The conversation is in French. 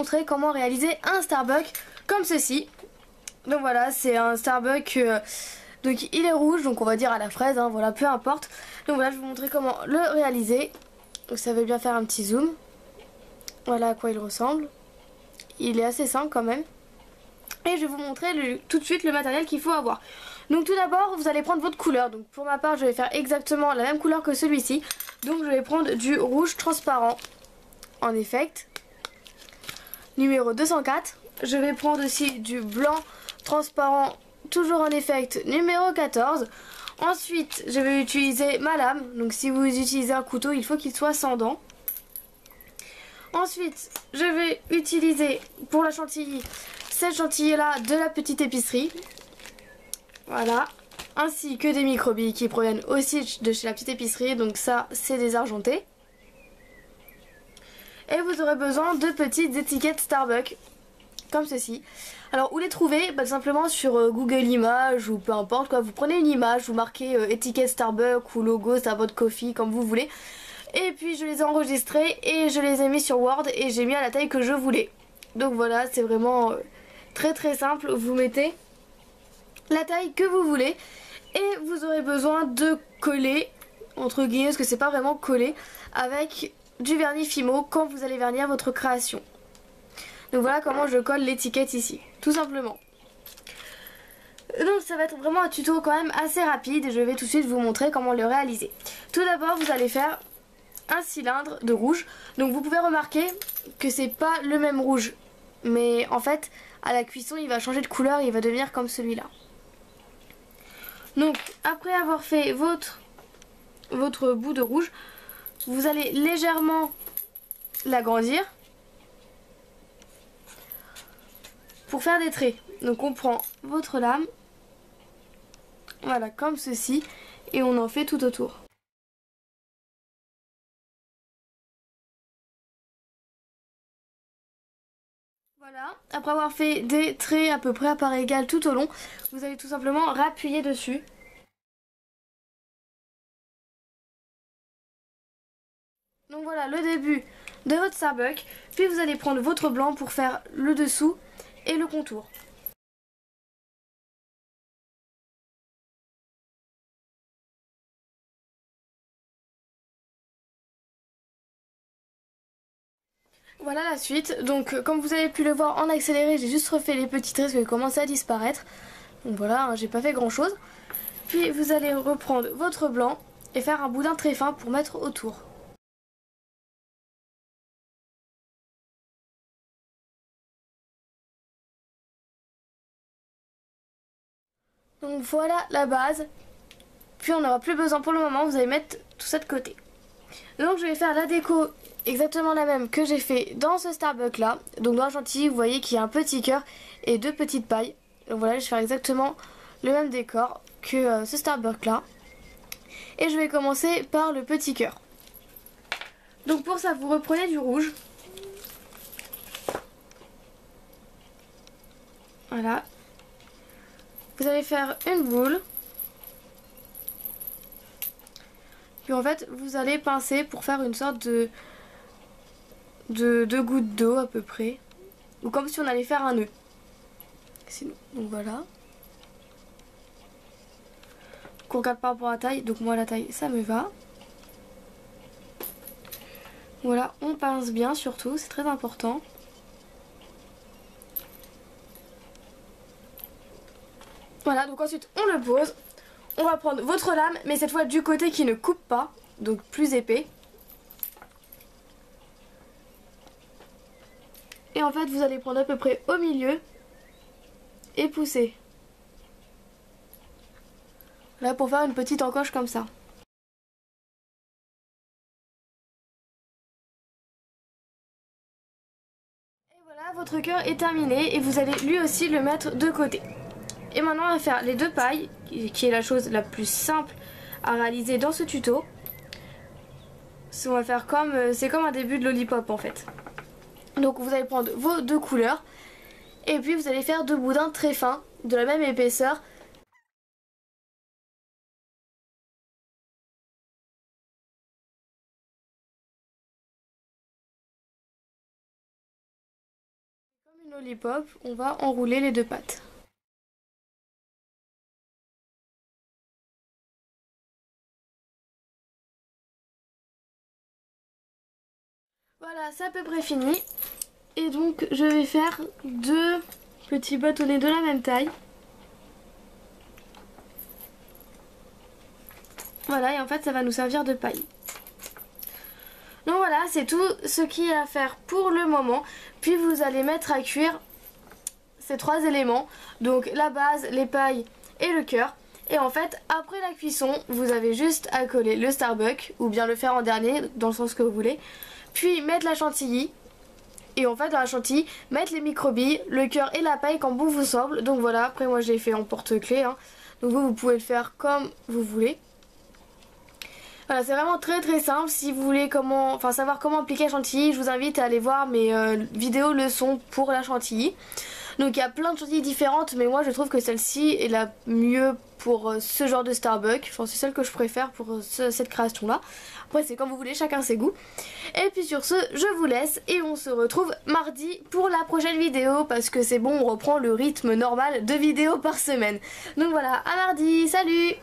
montrer comment réaliser un Starbucks comme ceci. Donc voilà, c'est un Starbucks, donc il est rouge, donc on va dire à la fraise, hein, voilà, peu importe. Donc voilà, je vais vous montrer comment le réaliser. Donc ça veut bien faire un petit zoom. Voilà à quoi il ressemble. Il est assez simple quand même. Et je vais vous montrer tout de suite le matériel qu'il faut avoir. Donc tout d'abord, vous allez prendre votre couleur. Donc pour ma part, je vais faire exactement la même couleur que celui-ci. Donc je vais prendre du rouge transparent en effect, numéro 204. Je vais prendre aussi du blanc transparent, toujours en effect, numéro 14. Ensuite, je vais utiliser ma lame. Donc si vous utilisez un couteau, il faut qu'il soit sans dents. Ensuite, je vais utiliser pour la chantilly, cette chantilly là de la petite épicerie. Voilà. Ainsi que des microbilles qui proviennent aussi de chez la petite épicerie. Donc ça, c'est désargenté. Et vous aurez besoin de petites étiquettes Starbucks, comme ceci. Alors où les trouver? Bah, simplement sur Google Images ou peu importe quoi. Vous prenez une image, vous marquez étiquette Starbucks ou logo Starbucks Coffee, comme vous voulez. Et puis je les ai enregistrés et je les ai mis sur Word et j'ai mis à la taille que je voulais. Donc voilà, c'est vraiment très très simple. Vous mettez la taille que vous voulez et vous aurez besoin de coller, entre guillemets, parce que c'est pas vraiment collé, avec du vernis Fimo quand vous allez vernir votre création. Donc voilà comment je colle l'étiquette ici, tout simplement. Donc ça va être vraiment un tuto quand même assez rapide et je vais tout de suite vous montrer comment le réaliser. Tout d'abord, vous allez faire un cylindre de rouge. Donc vous pouvez remarquer que c'est pas le même rouge, mais en fait à la cuisson il va changer de couleur, il va devenir comme celui-là. Donc après avoir fait votre bout de rouge, vous allez légèrement l'agrandir pour faire des traits. Donc on prend votre lame, voilà, comme ceci, et on en fait tout autour. Voilà, après avoir fait des traits à peu près à part égale tout au long, vous allez tout simplement rappuyer dessus. Donc voilà le début de votre Starbucks, puis vous allez prendre votre blanc pour faire le dessous et le contour. Voilà la suite. Donc comme vous avez pu le voir en accéléré, j'ai juste refait les petits traits qui commençaient à disparaître. Donc voilà, hein, j'ai pas fait grand chose. Puis vous allez reprendre votre blanc et faire un boudin très fin pour mettre autour. Donc voilà la base. Puis on n'aura plus besoin pour le moment, vous allez mettre tout ça de côté. Donc je vais faire la déco exactement la même que j'ai fait dans ce Starbucks là. Donc dans la chantilly, vous voyez qu'il y a un petit cœur et deux petites pailles. Donc voilà, je vais faire exactement le même décor que ce Starbucks là. Et je vais commencer par le petit cœur. Donc pour ça, vous reprenez du rouge. Voilà. Vous allez faire une boule. Puis en fait, vous allez pincer pour faire une sorte de gouttes d'eau à peu près. Ou comme si on allait faire un nœud. Donc voilà. Qu'on regarde par rapport à la taille. Donc moi la taille, ça me va. Voilà, on pince bien surtout, c'est très important. Voilà, donc ensuite on le pose. On va prendre votre lame, mais cette fois du côté qui ne coupe pas, donc plus épais. Et en fait vous allez prendre à peu près au milieu et pousser. Là pour faire une petite encoche comme ça. Et voilà, votre cœur est terminé et vous allez lui aussi le mettre de côté. Et maintenant on va faire les deux pailles, qui est la chose la plus simple à réaliser dans ce tuto. On va faire comme, c'est comme un début de lollipop en fait. Donc vous allez prendre vos deux couleurs et puis vous allez faire deux boudins très fins de la même épaisseur. Une lollipop, on va enrouler les deux pattes. Voilà, c'est à peu près fini. Et donc je vais faire deux petits bâtonnets de la même taille. Voilà, et en fait ça va nous servir de paille. Donc voilà, c'est tout ce qu'il y a à faire pour le moment. Puis vous allez mettre à cuire ces trois éléments. Donc la base, les pailles et le cœur. Et en fait, après la cuisson, vous avez juste à coller le Starbucks, ou bien le faire en dernier, dans le sens que vous voulez. Puis mettre la chantilly. Et en fait, dans la chantilly, mettre les microbilles, le cœur et la paille quand bon vous semble. Donc voilà, après moi je l'ai fait en porte-clés. Hein. Donc vous pouvez le faire comme vous voulez. Voilà, c'est vraiment très très simple. Si vous voulez savoir comment appliquer la chantilly, je vous invite à aller voir mes vidéos leçons pour la chantilly. Donc il y a plein de chantilly différentes, mais moi je trouve que celle-ci est la mieux pour ce genre de Starbucks. Enfin, c'est celle que je préfère pour cette création-là. Après c'est comme vous voulez, chacun ses goûts. Et puis sur ce, je vous laisse et on se retrouve mardi pour la prochaine vidéo parce que c'est bon, on reprend le rythme normal de vidéos par semaine. Donc voilà, à mardi, salut!